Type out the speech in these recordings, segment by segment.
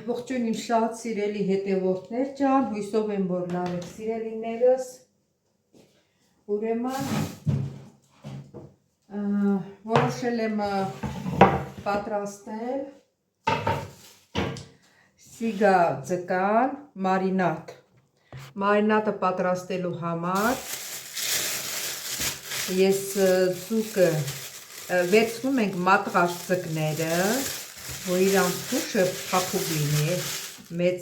Ողջույն իմ շատ սիրելի հետևորդներ ջան, հույսով եմ որ լավ եք սիրելիներս։ Ուրեմն որոշել եմ պատրաստել սիգա ձկան մարինադ։ Մարինադը պատրաստելու համար ես ձուկը վերցնում ենք մատղաշ ձկները, որ իրանց թուշը փափուկ լինի, մեծ,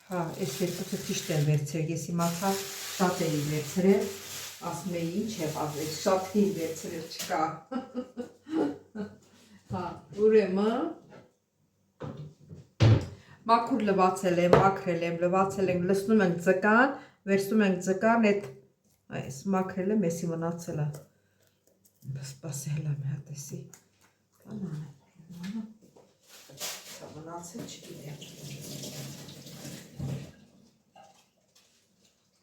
հա, այս երկուսը ճիշտ եմ վերցրել, ես իմացա շատ էի վերցրել, ասում էի ինչ եղավ, այս շատին վերցրել չկա, հա, ուրեմն, մաքուր լվացել եմ, մաքրել եմ, լվացել եմ, լցնում ենք ձկան, վերցնում ենք ձկան, այս մաքրել եմ, եսի մնացել է, սպասել եմ հատեսի, մնացել չգիտեմ,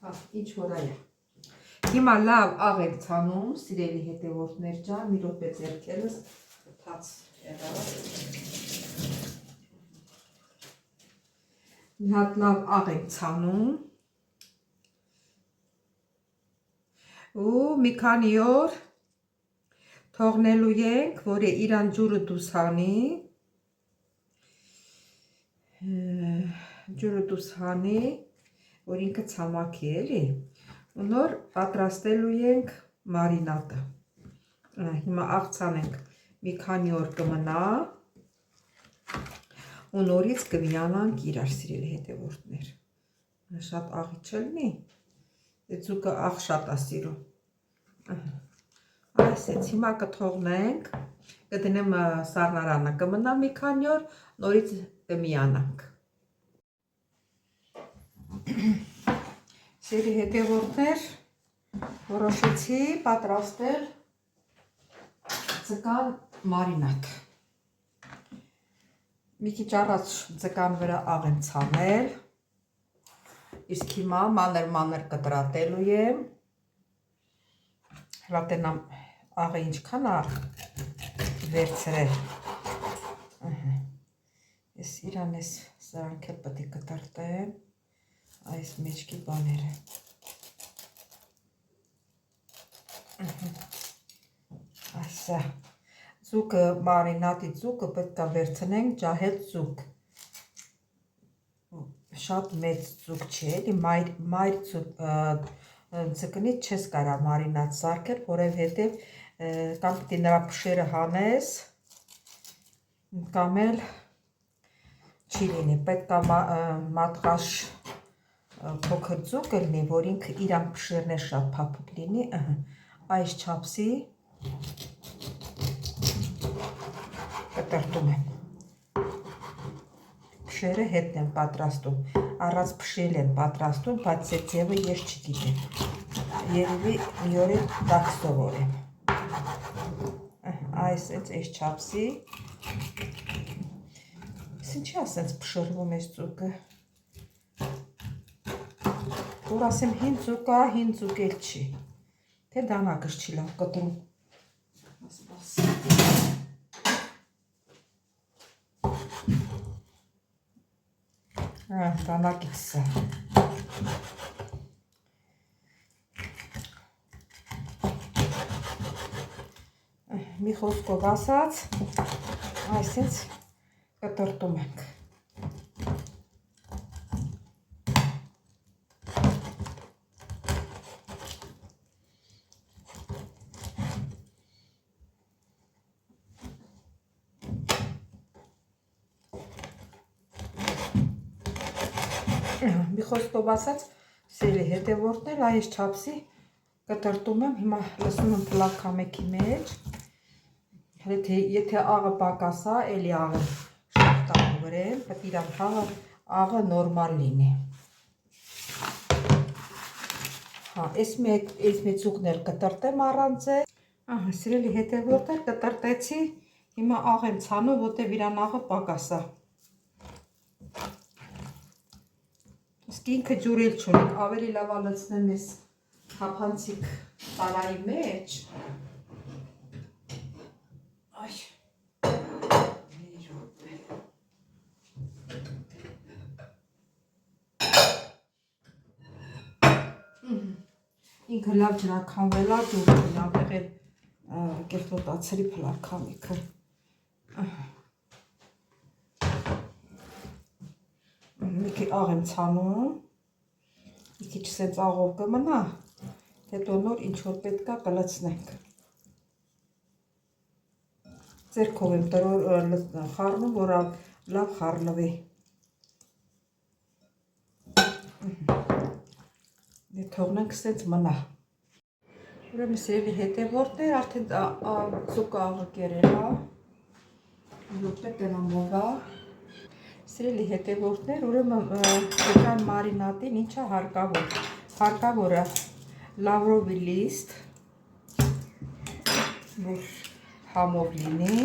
հա, ինչ որ այա, հիմա լավ աղ եք ցանում, սիրելի հետևորդներ ջան, մի րոպե ձեռքերս թաց եղավ, մի հատ լավ աղ եք ցանում, ու մի քանի օր թողնելու ենք, որ իրան ջուրը դուրս հանի, որ ինքը ցամաքի էլի, ու նոր պատրաստելու ենք մարինադը, հիմա աղ ցանենք մի քանի օր կմնա, ու նորից կվիանանք իրար սիրելի հետևորդներ, շատ աղի չլինի, ձուկը աղ շատ է սիրում, այսեց, հիմա կթողնենք, կդնեմ սառնարանը, կմնա մի քանի օր, նորից կմիանանք։ Սիրելի հետևորդներ, որոշեցի պատրաստել ձկան մարինադ։ Մի քիչ առաջ ձկան վրա աղ եմ ցանել, իսկ հիմա մանր կտրատելու եմ, հլատենամ աղը ինչքան է վերցրել, ես իրան ես սրանք էլ պետք է կտրտեմ, այս մեջքի բաները, այսա, ձուկը, մարինադի ձուկը պետք է վերցնենք ջահել ձուկ, շատ մեծ ձուկ չի, էլի մայր ձկնից չես կարա մարինադ սարքել, որովհետև կամ պիտի նրա փշերը հանես, կամ էլ չի լինի, պետք է մատղաշ փոքր ձուկ լինի, որ ինքը իրան փշերն է շատ փափուկ լինի, այս չափսի կտրտում եմ, փշերը հետն եմ պատրաստում, առանց փշել եմ պատրաստում, բայց այդ ձևը ես չգիտեմ, երևի մի օր էլ դա կսովորեմ, այս չափսի, ինչի ասենց փշրվում ես ձուկը, որ ասեմ հին ձուկ է, հին ձուկ էլ չի, թե դանակս չի լավ կտրում, դանակից սա, մի խոսքով ասած, այսենց կտրտում ենք, մի խոսքով ասած, սիրելի հետևորդներ, այս չափսի կտրտում եմ, հիմա լսում եմ պլակամեքի մեջ, եթե աղը պակասա, էլի աղը շատ տանու վրեմ, պետք իրան աղը նորմալ լինի, այս մի ձուկն էլ կտրտեմ առանց է, սիրելի հետևորդներ, կտրտեցի, հիմա աղ եմ ցանում, որտև իրան աղը պակասա, իսկ ինքը ջուր էլ չունի, ավելի լավ լցնեմ ես թափանցիկ տարայի մեջ, այ, մի րոպե, ինքը լավ ջրաքանվել է, դուրս լավ եղել կերտոտացրի փլարքամիքը։ Մի քիչ աղ եմ ցանում, մի քիչ սենց աղով կմնա, հետո նոր ինչ որ պետք է կլցնենք։ Ձեռքով եմ խառնում, որ լավ խառնվի։ Դե թողնենք սենց մնա։ Ուրեմն սիրելի հետևորդներ, արդեն ձուկը աղը կերել է, յոպե տնամովա։ Սիրելի հետևորդներ, ուրեմն դրան մարինատին ինչա հարկավոր։ Հարկավոր է լավրովի լիստ, որ համով լինի,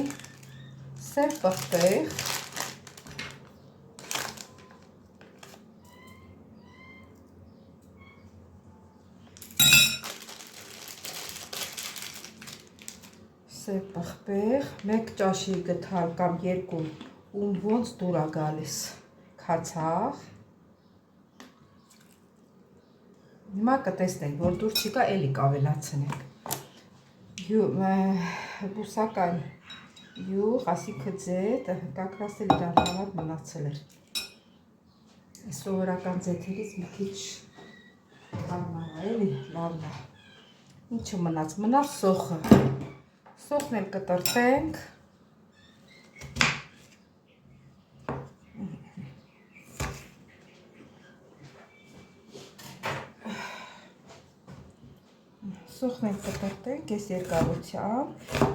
սև պղպեղ, սև պղպեղ, 1 ճաշի գթալ կամ 2 ում ոնց դուր է գալիս քացախ։ Հիմա կտեսնենք, որ դուր չի գա, էլի կավելացնենք։ Բուսական յուղ, ասիքը ձետ, կակրաս էլ իրան համար մնացել էր։ Սովորական ձեթերից մի քիչ հարմար է, էլի լավն է։ Ինչը մնաց, մնար սոխը։ Սոխն էլ կտրտենք։ Սոխն էլ կտրտենք այս երկարությամբ։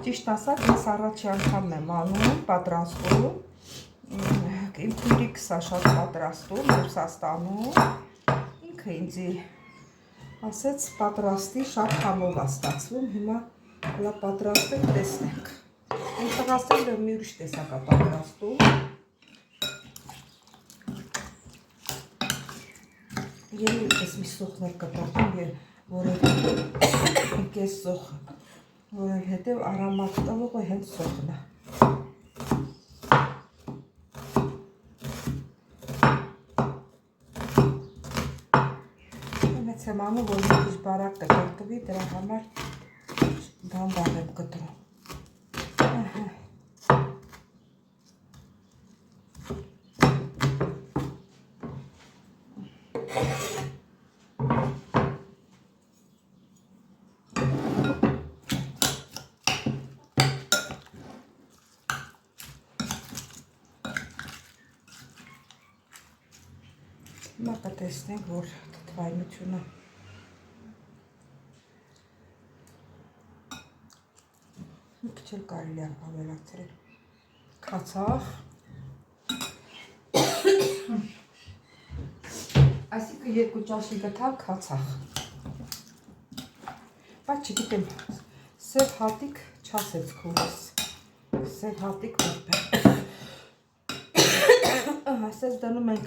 Ճիշտ ասած, ես առաջի անգամն եմ անում, պատրաստում։ Իմ քույրիկս է շատ պատրաստում, Ռուսաստանում։ Ինքը ինձի ասեց պատրաստի, շատ համով է ստացվում, հիմա հլա պատրաստենք, տեսնենք։ Իմ տղասել մի ուրիշ տեսակ է պատրաստում։ Եվ ես մի սոխներ կտրտում, որով կես սոխը, որով հետև արամատ տվողը հենց սոխն է։ Հենց եմ անում, որ մի քիչ բարակ կտրտվի, դրա համար դանդաղ եմ կտրում։ Հիմա կտեսնենք, որ թթվայնությունը մի քիչ էլ կարելի է ավելացրել։ Քացախ։ Այսինքն 2 ճաշի գթալ քացախ։ Բայց չգիտեմ, սև հատիկ չասեց քուրս։ Սև հատիկ որպե։ Ասես դնում ենք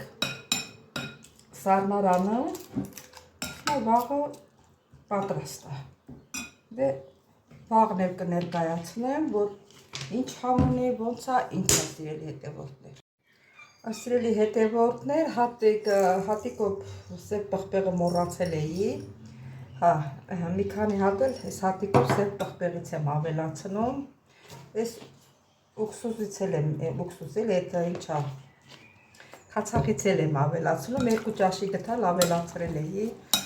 սառնարանը, վաղը պատրաստ է։ Դե վաղն էլ կներկայացնեմ, որ ինչ համ ունի, ոնց է, ինչ է, սիրելի հետևորդներ։ Սիրելի հետևորդներ, հատիկով սև պղպեղը մոռացել էի։ Մի քանի հատ էլ այս հատիկով սև պղպեղից եմ ավելացնում։ Այս ուքսուզից էլ եմ, այդ ինչա, քացախից էլ եմ ավելացնում, 2 ճաշի գթալ ավելացրել էի,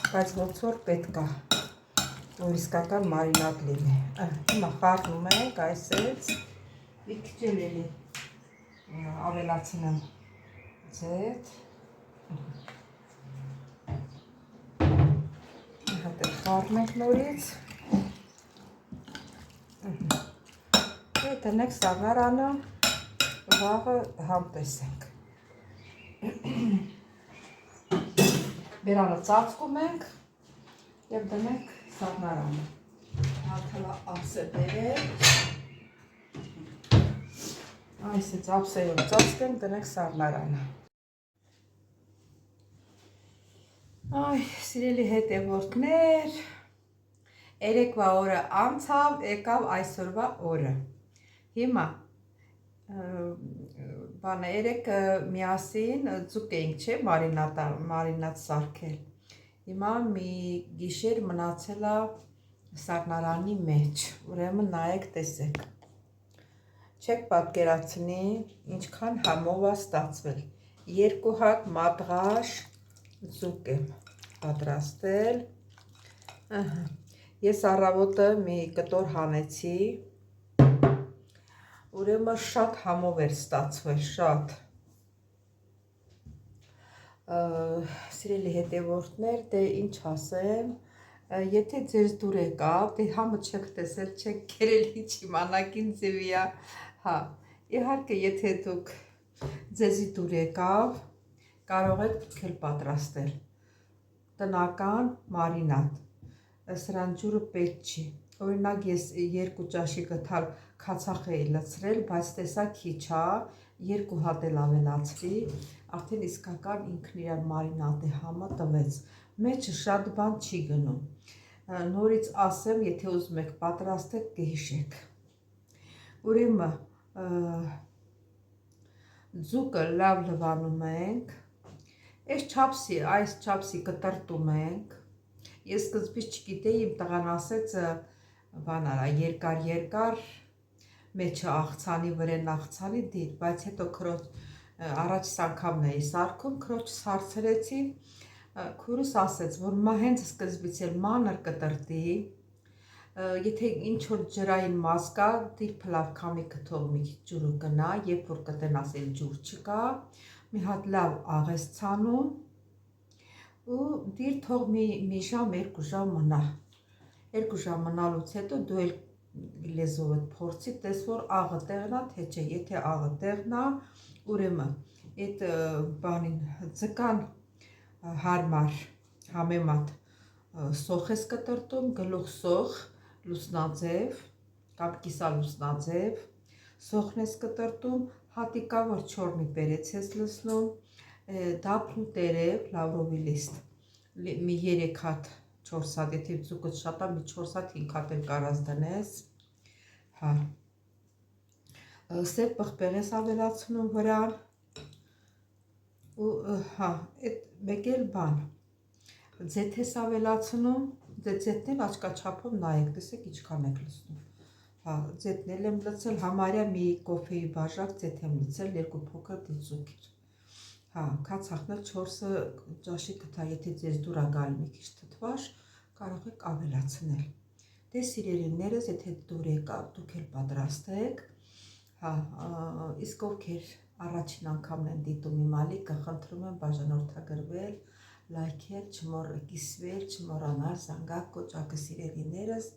բայց ոնց որ պետք է, որ իսկական մարինատ լինի։ Հիմա խառնում ենք այսպես, մի քիչ էլի ավելացնեմ ձետ։ Հատ էլ խառնենք նորից։ Տնենք սառնարանը, վաղը համ տեսենք։ Բերանը ծածկում ենք և դնենք սառնարանը։ Հաթելա ափսե բերել։ Այսից ափսեյով ծածկենք, դնենք սառնարանը։ Այ, սիրելի հետևորդներ, երեկվա օրը անցավ, եկավ այսօրվա օրը։ Հիմա երեք միասին ձուկ էինք, չէ, մարինատ սարքել։ Հիմա մի գիշեր մնացել է սառնարանի մեջ, ուրեմն նայեք, տեսեք։ Չեք պատկերացնի, ինչքան համով է ստացվել։ 2 հատ մատղաշ ձուկ եմ պատրաստել։ Ես առավոտը մի կտոր հանեցի, ուրեմն շատ համով էր ստացվել, շատ։ Սիրելի հետևորդներ, դե ինչ ասեմ, եթե ձեզ դուր եկավ, դե համը չեք տեսել, չեք կերել, ինչ իմանաք ինձ ձևի է, հա, իհարկե եթե դուք ձեզի դուր եկավ, կարող եք դուք էլ պատրաստել, տնական մարինադ, սրան ջուրը պետք չի, օրինակ ես 2 ճաշի գթալ քացախ էի լցրել, բայց տեսա քիչ է, 2 հատ էլ ավելացրի, արդեն իսկական ինքն իր մարինադի համը տվեց, մեջը շատ բան չի գնում, նորից ասեմ, եթե ուզում եք պատրաստեք, կհիշեք, ուրեմն ձուկը լավ լվանում ենք, այս չափսի կտրտում ենք, ես սկզբից չգիտեի, իմ տղան ասեց, բան արա, երկար, մեջը աղցանի, վրեն աղցանի դիր, բայց հետո առաջ անգամն էի սարքում, քրոջս հարցրեցի, քուրս ասեց, որ հենց սկզբից էլ մանր կտրտի, եթե ինչ-որ ջրային մաս կա, դիր փլավ քամիքը թող մի քիչ ջուրը գնա, երբ որ կտենաս էլ ջուր չկա, մի հատ լավ աղես ցանում ու դիր թող մի ժամ, 2 ժամ մնա, 2 ժամ մնալուց հետո դու էլ լեզովդ փորձի, տես որ աղը տեղն է, թե չէ, եթե աղը տեղն է, ուրեմն այդ բանին ձկան հարմար համեմատ սոխ ես կտրտում, գլուխ սոխ, լուսնաձև կամ կիսալուսնաձև, սոխն ես կտրտում, հատիկավոր չորնի պերեց ես լցնում, դափնու տերև, լավրովի լիստ, մի 3 հատ, 4 հատ, եթե ձուկը շատ է, մի 4 հատ, 5 հատ էլ կարաս դնես, հա, սև պղպեղ ես ավելացնում վրան, ու հա, այդ մեկ էլ բան, ձեթ ես ավելացնում, ձեթն էլ աչքաչափով նայեք, տեսեք ինչքան եք լցնում, հա, ձեթն էլ եմ լցել, համարյա մի կոֆեի բաժակ ձեթ եմ լցել, 2 փոքր ձուկ էր, հա, քացախն էլ 4 ճաշի գթա, եթե ձեզ դուր է գալի մի քիչ թթվաշ, կարող եք ավելացնել, դե սիրելիներս, եթե դուր եկավ, դուք էլ պատրաստեք, հա, իսկ ովքեր առաջին անգամն են դիտում իմ ալիքը, խնդրում եմ բաժանորդագրվել, լայքել, կիսվել, չմոռանալ զանգակ կոճակը սիրելիներս,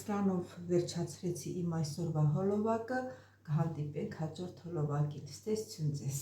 սրանով վերջացրեցի իմ այսօրվա հոլովակը, կհանդիպենք հաջորդ հոլովակին, ստեսություն ձեզ։